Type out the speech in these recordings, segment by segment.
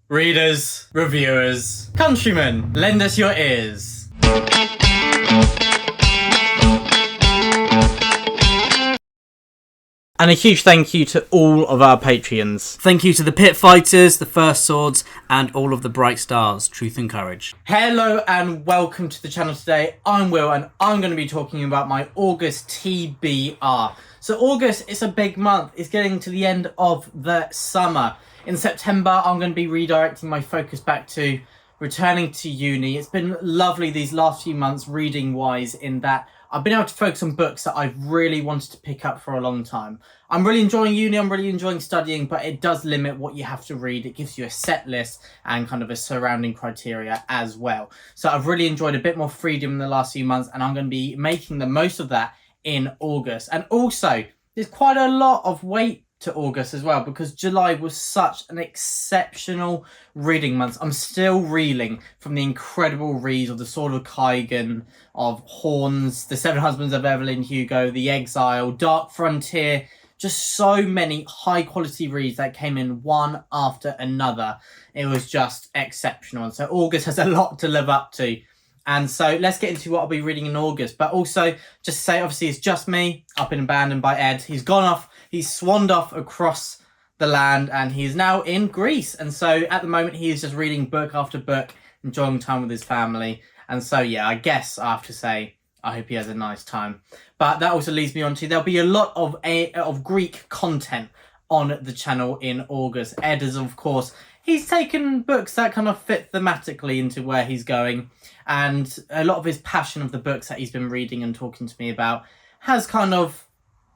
Readers, reviewers, countrymen, lend us your ears. And a huge thank you to all of our Patreons. Thank you to the Pit Fighters, the First Swords, and all of the Bright Stars. Truth and Courage. Hello and welcome to the channel today. I'm Will and I'm going to be talking about my August TBR. So August is a big month. It's getting to the end of the summer. In September, I'm going to be redirecting my focus back to returning to uni. It's been lovely these last few months reading-wise in that I've been able to focus on books that I've really wanted to pick up for a long time. I'm really enjoying uni, I'm really enjoying studying, but it does limit what you have to read. It gives you a set list and kind of a surrounding criteria as well. So I've really enjoyed a bit more freedom in the last few months, and I'm going to be making the most of that in August. And also, there's quite a lot of weight to August as well, because July was such an exceptional reading month. I'm still reeling from the incredible reads of The Sword of Kaigan, of Horns, The Seven Husbands of Evelyn Hugo, The Exile, Dark Frontier. Just so many high quality reads that came in one after another. It was just exceptional. And so August has a lot to live up to. And so let's get into what I'll be reading in August. But also, just to say, obviously, it's just me. I've been abandoned by Ed. He's gone off. He's swanned off across the land and he is now in Greece. And so at the moment, he is just reading book after book, enjoying time with his family. And so, yeah, I guess I have to say, I hope he has a nice time. But that also leads me on to, there'll be a lot of Greek content on the channel in August. Ed is, of course, he's taken books that kind of fit thematically into where he's going. And a lot of his passion of the books that he's been reading and talking to me about has kind of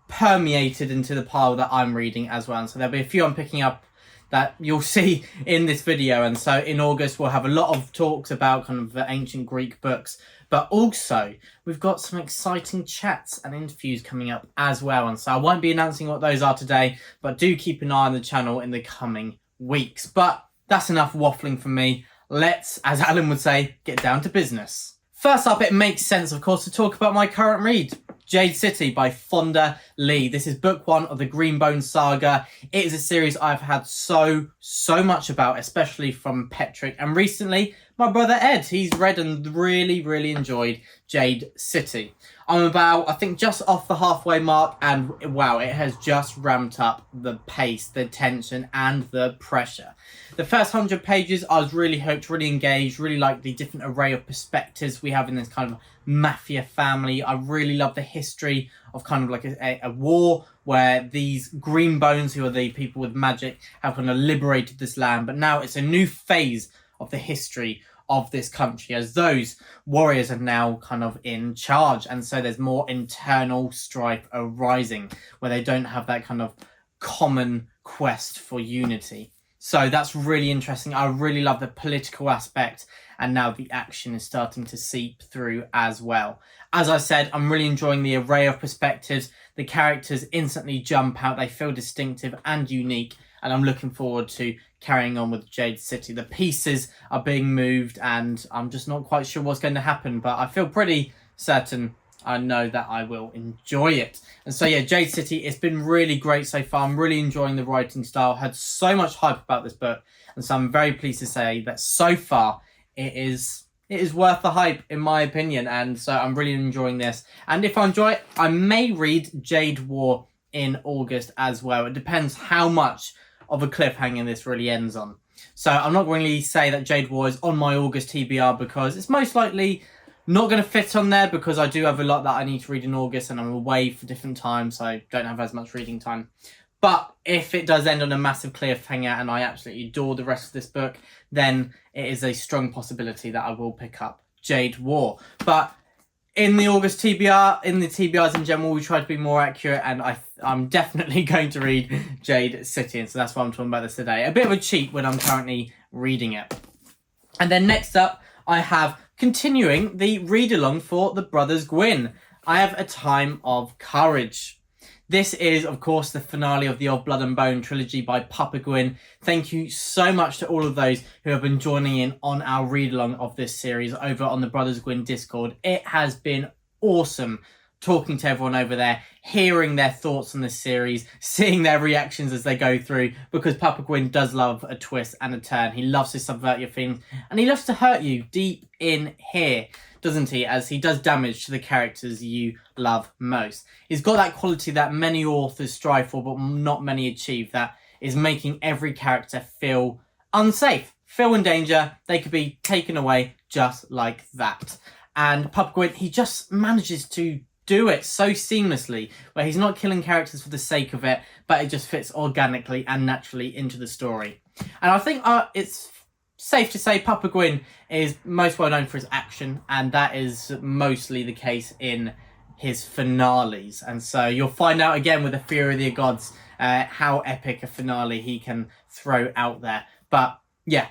permeated into the pile that I'm reading as well. And so there'll be a few I'm picking up that you'll see in this video. And so in August, we'll have a lot of talks about kind of the ancient Greek books. But also, we've got some exciting chats and interviews coming up as well. And so I won't be announcing what those are today, but do keep an eye on the channel in the coming weeks. But that's enough waffling from me. Let's, as Alan would say, get down to business. First up, it makes sense, of course, to talk about my current read, Jade City by Fonda Lee. This is book one of the Greenbone saga. It is a series I've had so much about, especially from Petrick. And recently, my brother Ed, he's read and really enjoyed Jade City. I'm about, I think, just off the halfway mark, and wow, it has just ramped up the pace, the tension, and the pressure. The first 100 pages, I was really hooked, really engaged, really liked the different array of perspectives we have in this kind of mafia family. I really love the history of kind of like a war where these green bones, who are the people with magic, have kind of liberated this land. But now it's a new phase of the history of this country as those warriors are now kind of in charge. And so there's more internal strife arising where they don't have that kind of common quest for unity. So that's really interesting. I really love the political aspect, and now the action is starting to seep through as well. As I said, I'm really enjoying the array of perspectives. The characters instantly jump out. They feel distinctive and unique, and I'm looking forward to carrying on with Jade City. The pieces are being moved, and I'm just not quite sure what's going to happen, but I feel pretty certain I know that I will enjoy it. And so, yeah, Jade City, it's been really great so far. I'm really enjoying the writing style. Had so much hype about this book. And so I'm very pleased to say that so far it is worth the hype, in my opinion. And so I'm really enjoying this. And if I enjoy it, I may read Jade War in August as well. It depends how much of a cliffhanger this really ends on. So I'm not going to say that Jade War is on my August TBR, because it's most likely not going to fit on there, because I do have a lot that I need to read in August and I'm away for different times, so I don't have as much reading time. But if it does end on a massive cliffhanger and I absolutely adore the rest of this book, then it is a strong possibility that I will pick up Jade War. But in the August TBR, in the TBRs in general, we try to be more accurate, and I'm definitely going to read Jade City, and so that's why I'm talking about this today. A bit of a cheat when I'm currently reading it. And then next up, I have continuing the read-along for The Brothers Gwyn. I have A Time of Courage. This is, of course, the finale of the Of Blood and Bone trilogy by Papa Gwyn. Thank you so much to all of those who have been joining in on our read-along of this series over on the Brothers Gwyn Discord. It has been awesome talking to everyone over there, hearing their thoughts on this series, seeing their reactions as they go through, because Papa Gwyn does love a twist and a turn. He loves to subvert your feelings, and he loves to hurt you deep in here, doesn't he? As he does damage to the characters you love most. He's got that quality that many authors strive for, but not many achieve, that is making every character feel unsafe, feel in danger. They could be taken away just like that. And Papa Gwyn, he just manages to do it so seamlessly, where he's not killing characters for the sake of it, but it just fits organically and naturally into the story. And I think it's safe to say Papa Gwyn is most well known for his action, and that is mostly the case in his finales. And so you'll find out again with the Fury of the Gods how epic a finale he can throw out there. But yeah,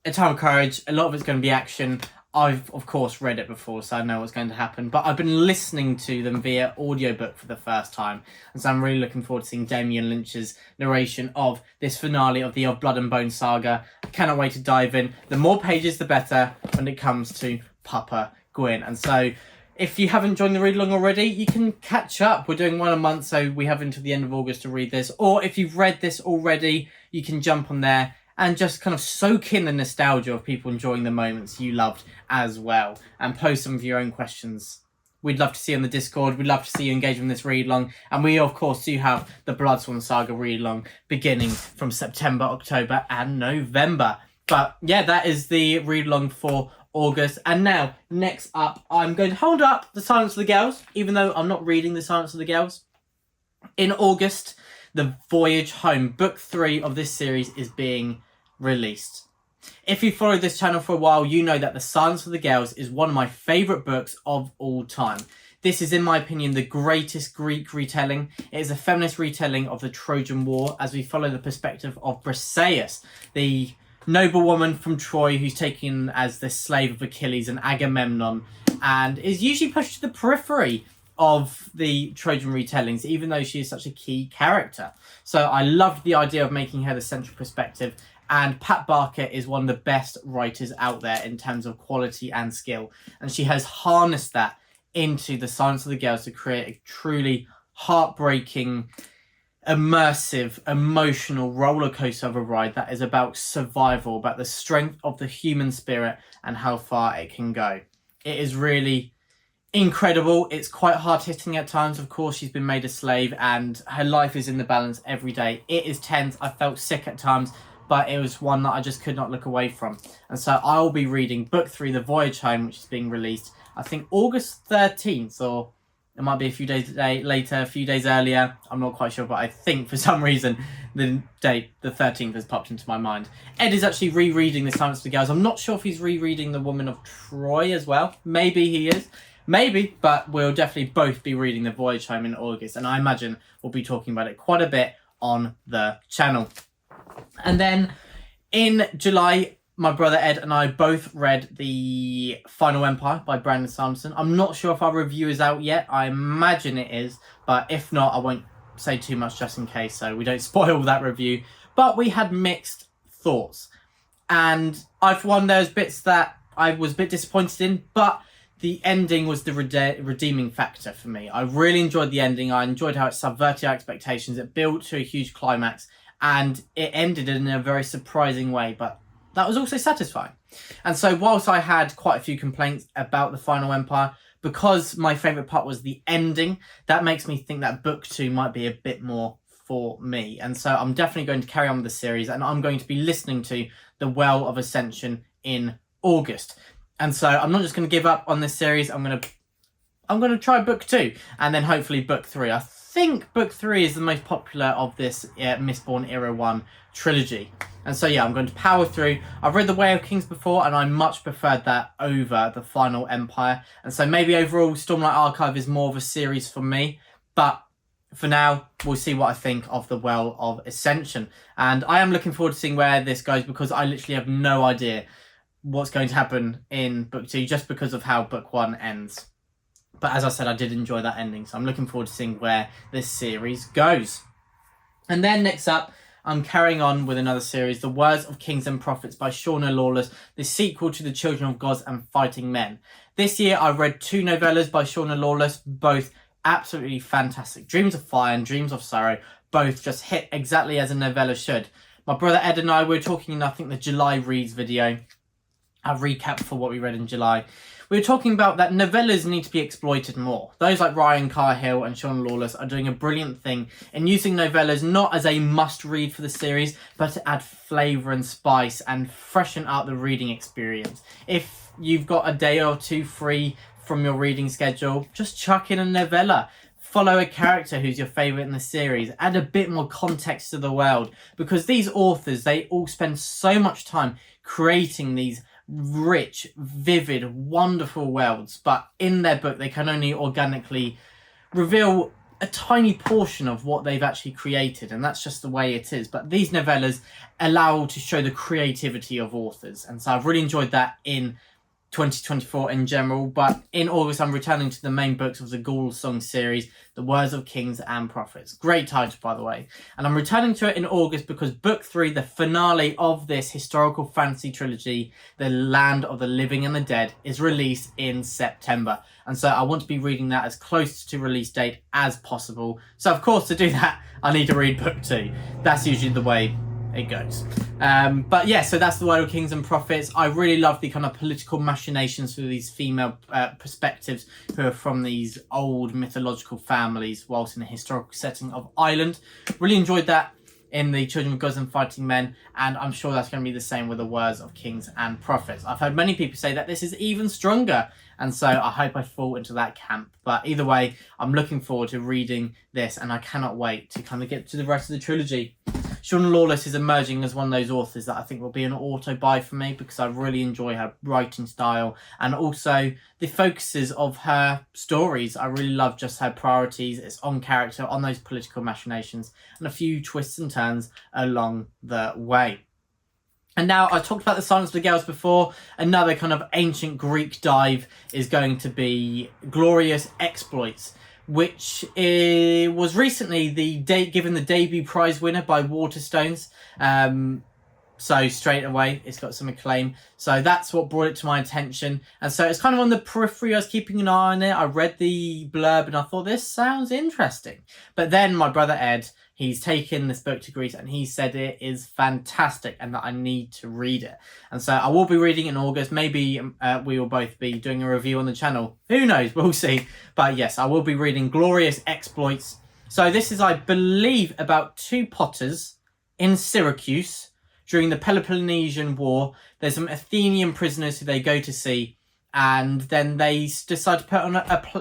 A Time of Courage, a lot of it's going to be action. I've, of course, read it before, so I know what's going to happen. But I've been listening to them via audiobook for the first time. And so I'm really looking forward to seeing Damien Lynch's narration of this finale of the Of Blood and Bone saga. I cannot wait to dive in. The more pages, the better when it comes to Papa Gwyn. And so if you haven't joined the read-along already, you can catch up. We're doing one a month, so we have until the end of August to read this. Or if you've read this already, you can jump on there and just kind of soak in the nostalgia of people enjoying the moments you loved as well, and post some of your own questions. We'd love to see you on the Discord. We'd love to see you engage in this read-along. And we, of course, do have the Bloodsworn Saga read-along beginning from September, October, and November. But yeah, that is the read-along for August. And now, next up, I'm going to hold up The Silence of the Gales, even though I'm not reading The Silence of the Gales. In August, The Voyage Home, book 3 of this series, is being released. If you followed this channel for a while, you know that The Silence of the Gales is one of my favourite books of all time. This is, in my opinion, the greatest Greek retelling. It is a feminist retelling of the Trojan War, as we follow the perspective of Briseis, the noblewoman from Troy who's taken as the slave of Achilles and Agamemnon, and is usually pushed to the periphery of the Trojan retellings, even though she is such a key character. So I loved the idea of making her the central perspective. And Pat Barker is one of the best writers out there in terms of quality and skill. And she has harnessed that into The Silence of the Gales to create a truly heartbreaking, immersive, emotional roller coaster of a ride that is about survival, about the strength of the human spirit and how far it can go. It is really incredible. It's quite hard-hitting at times. Of course, she's been made a slave and her life is in the balance every day. It is tense. I felt sick at times, but it was one that I just could not look away from. And so I'll be reading book 3, The Voyage Home, which is being released, I think, August 13th, or it might be a few days later, a few days earlier. I'm not quite sure, but I think for some reason the date, the 13th, has popped into my mind. Ed is actually rereading The Silence of the Gales. I'm not sure if he's rereading The Woman of Troy as well. Maybe he is. Maybe, but we'll definitely both be reading The Voyage Home in August, and I imagine we'll be talking about it quite a bit on the channel. And then in July, my brother Ed and I both read The Final Empire by Brandon Sanderson. I'm not sure if our review is out yet. I imagine it is, but if not, I won't say too much just in case, so we don't spoil that review. But we had mixed thoughts. And for one, there's bits that I was a bit disappointed in, but the ending was the redeeming factor for me. I really enjoyed the ending. I enjoyed how it subverted our expectations. It built to a huge climax, and it ended in a very surprising way, but that was also satisfying. And so whilst I had quite a few complaints about The Final Empire, because my favourite part was the ending, that makes me think that book 2 might be a bit more for me. And so I'm definitely going to carry on with the series, and I'm going to be listening to The Well of Ascension in August. And so I'm not just going to give up on this series. I'm going to try book 2, and then hopefully book 3. I think book 3 is the most popular of this Mistborn Era 1 trilogy. And so yeah, I'm going to power through. I've read The Way of Kings before, and I much preferred that over The Final Empire. And so maybe overall Stormlight Archive is more of a series for me. But for now, we'll see what I think of The Well of Ascension. And I am looking forward to seeing where this goes, because I literally have no idea what's going to happen in book 2 just because of how book 1 ends. But as I said, I did enjoy that ending, so I'm looking forward to seeing where this series goes. And then next up, I'm carrying on with another series, The Words of Kings and Prophets by Shauna Lawless, the sequel to The Children of Gods and Fighting Men. This year I read 2 novellas by Shauna Lawless, both absolutely fantastic. Dreams of Fire and Dreams of Sorrow both just hit exactly as a novella should. My brother Ed and I were talking in, I think, the July Reads video. A recap for what we read in July. We were talking about that novellas need to be exploited more. Those like Ryan Cahill and Sean Lawless are doing a brilliant thing in using novellas not as a must-read for the series, but to add flavour and spice and freshen up the reading experience. If you've got a day or two free from your reading schedule, just chuck in a novella. Follow a character who's your favourite in the series. Add a bit more context to the world. Because these authors, they all spend so much time creating these rich, vivid, wonderful worlds, but in their book they can only organically reveal a tiny portion of what they've actually created, and that's just the way it is. But these novellas allow to show the creativity of authors, and so I've really enjoyed that in 2024 in general. But in August I'm returning to the main books of the Ghoul Song series, The Words of Kings and Prophets. Great title, by the way. And I'm returning to it in August because book 3, the finale of this historical fantasy trilogy, The Land of the Living and the Dead, is released in September. And so I want to be reading that as close to release date as possible. So of course, to do that, I need to read book 2. That's usually the way it goes. But yeah, so that's The Word of Kings and Prophets. I really love the kind of political machinations through these female perspectives who are from these old mythological families whilst in a historical setting of Ireland. Really enjoyed that in the Children of Gods and Fighting Men, and I'm sure that's going to be the same with The Words of Kings and Prophets. I've heard many people say that this is even stronger, and so I hope I fall into that camp. But either way, I'm looking forward to reading this, and I cannot wait to kind of get to the rest of the trilogy. Sean Lawless is emerging as one of those authors that I think will be an auto-buy for me because I really enjoy her writing style and also the focuses of her stories. I really love just her priorities. It's on character, on those political machinations, and a few twists and turns along the way. And now, I talked about The Silence of the Girls before. Another kind of ancient Greek dive is going to be Glorious Exploits, which was recently given the debut prize winner by Waterstones. So straight away, it's got some acclaim. So that's what brought it to my attention. And so it's kind of on the periphery. I was keeping an eye on it. I read the blurb and I thought, this sounds interesting. But then my brother Ed, he's taken this book to Greece and he said it is fantastic and that I need to read it. And so I will be reading it in August. Maybe we will both be doing a review on the channel. Who knows? We'll see. But yes, I will be reading Glorious Exploits. So this is, I believe, about 2 potters in Syracuse during the Peloponnesian War. There's some Athenian prisoners who they go to see, and then they decide to put on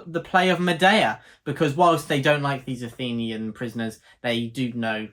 the play of Medea, because whilst they don't like these Athenian prisoners, they do know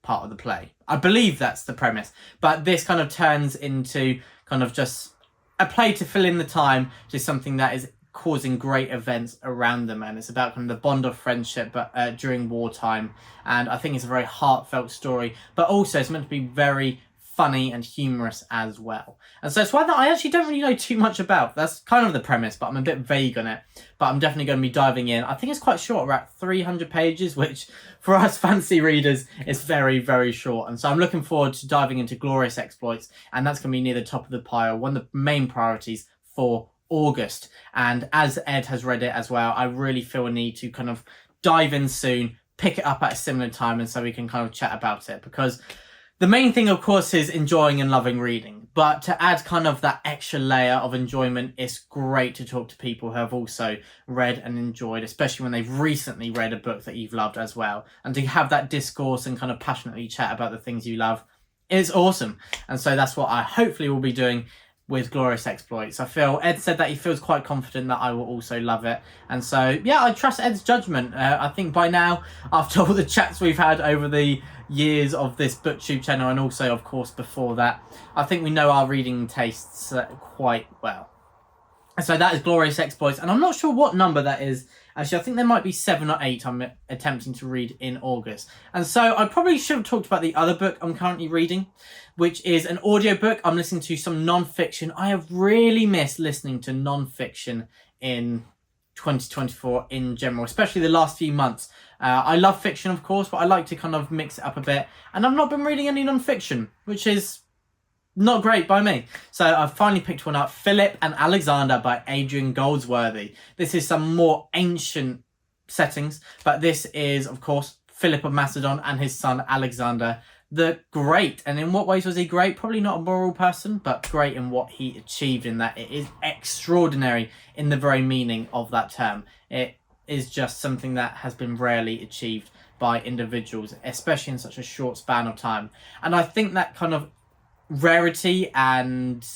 part of the play. I believe that's the premise, but this kind of turns into kind of just a play to fill in the time to something that is causing great events around them, and it's about kind of the bond of friendship but during wartime. And I think it's a very heartfelt story, but also it's meant to be very funny and humorous as well. And so it's one that I actually don't really know too much about. That's kind of the premise, but I'm a bit vague on it. But I'm definitely going to be diving in. I think it's quite short. We're at 300 pages, which for us fancy readers is very, very short. And so I'm looking forward to diving into Glorious Exploits, and that's going to be near the top of the pile, one of the main priorities for August. And as Ed has read it as well, I really feel a need to kind of dive in soon, pick it up at a similar time, and so we can kind of chat about it, because the main thing, of course, is enjoying and loving reading. But to add kind of that extra layer of enjoyment, it's great to talk to people who have also read and enjoyed, especially when they've recently read a book that you've loved as well. And to have that discourse and kind of passionately chat about the things you love is awesome. And so that's what I hopefully will be doing with Glorious Exploits. I feel Ed said that he feels quite confident that I will also love it, and so yeah, I trust Ed's judgment. I think by now, after all the chats we've had over the years of this booktube channel, and also of course before that, I think we know our reading tastes quite well. So that is Glorious Exploits, and I'm not sure what number that is. Actually, I think there might be 7 or 8 I'm attempting to read in August. And so I probably should have talked about the other book I'm currently reading, which is an audiobook. I'm listening to some non-fiction. I have really missed listening to non-fiction in 2024 in general, especially the last few months. I love fiction, of course, but I like to kind of mix it up a bit. And I've not been reading any non-fiction, which is not great by me. So I've finally picked one up, Philip and Alexander by Adrian Goldsworthy. This is some more ancient settings, but this is, of course, Philip of Macedon and his son Alexander the Great. And in what ways was he great? Probably not a moral person, but great in what he achieved, in that it is extraordinary in the very meaning of that term. It is just something that has been rarely achieved by individuals, especially in such a short span of time. And I think that kind of rarity and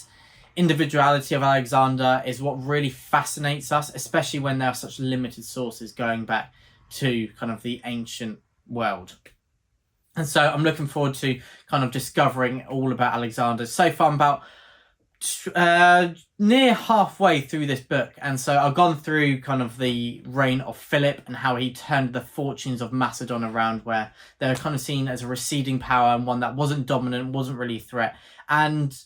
individuality of Alexander is what really fascinates us, especially when there are such limited sources going back to kind of the ancient world. And so I'm looking forward to kind of discovering all about Alexander. So far I'm about near halfway through this book, and so I've gone through kind of the reign of Philip and how he turned the fortunes of Macedon around, where they were kind of seen as a receding power and one that wasn't dominant, wasn't really a threat. And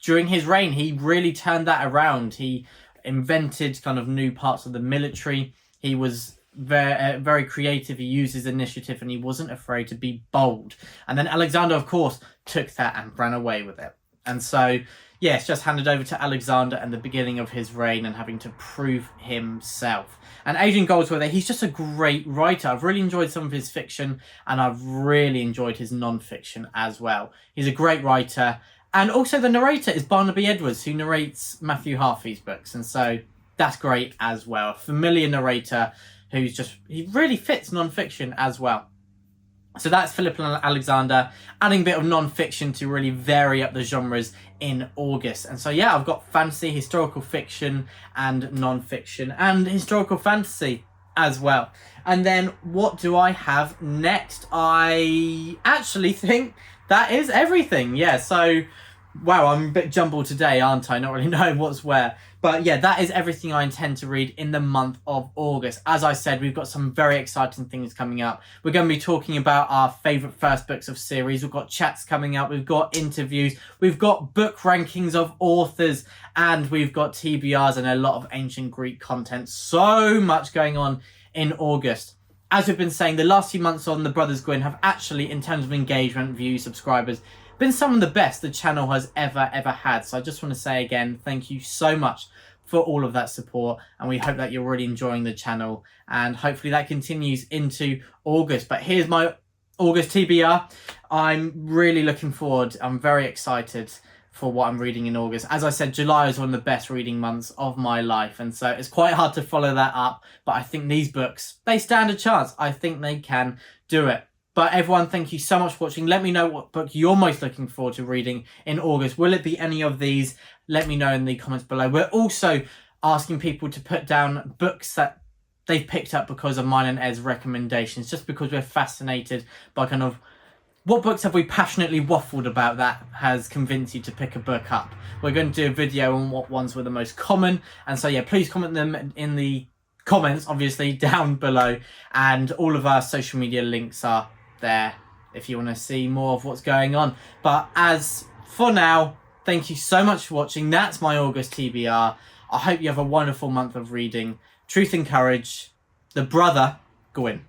during his reign, he really turned that around. He invented kind of new parts of the military. He was very creative. He used his initiative, and he wasn't afraid to be bold. And then Alexander, of course, took that and ran away with it. And so, yeah, it's just handed over to Alexander and the beginning of his reign and having to prove himself. And Adrian Goldsworthy, he's just a great writer. I've really enjoyed some of his fiction, and I've really enjoyed his non-fiction as well. He's a great writer. And also the narrator is Barnaby Edwards, who narrates Matthew Harvey's books. And so that's great as well. A familiar narrator he really fits non-fiction as well. So that's Philip and Alexander, adding a bit of non-fiction to really vary up the genres in August. And so, yeah, I've got fantasy, historical fiction, and non-fiction, and historical fantasy as well. And then what do I have next? I actually think that is everything. Yeah, so, wow, I'm a bit jumbled today, aren't I? Not really knowing what's where. But yeah, that is everything I intend to read in the month of August. As I said, we've got some very exciting things coming up. We're going to be talking about our favourite first books of series. We've got chats coming up. We've got interviews. We've got book rankings of authors. And we've got TBRs and a lot of ancient Greek content. So much going on in August. As we've been saying, the last few months on The Brothers Gwyn have actually, in terms of engagement, views, subscribers, been some of the best the channel has ever had. So I just want to say again, thank you so much for all of that support, and we hope that you're really enjoying the channel, and hopefully that continues into August. But here's my August TBR. I'm really looking forward. I'm very excited for what I'm reading in August. As I said, July is one of the best reading months of my life, and so it's quite hard to follow that up, but I think these books, they stand a chance. I think they can do it. But everyone, thank you so much for watching. Let me know what book you're most looking forward to reading in August. Will it be any of these? Let me know in the comments below. We're also asking people to put down books that they've picked up because of mine and Ed's recommendations, just because we're fascinated by kind of what books have we passionately waffled about that has convinced you to pick a book up. We're going to do a video on what ones were the most common. And so, yeah, please comment them in the comments, obviously, down below. And all of our social media links are there if you want to see more of what's going on. But as for now, thank you so much for watching. That's my August TBR. I hope you have a wonderful month of reading. Truth and Courage, The Brother Gwyn.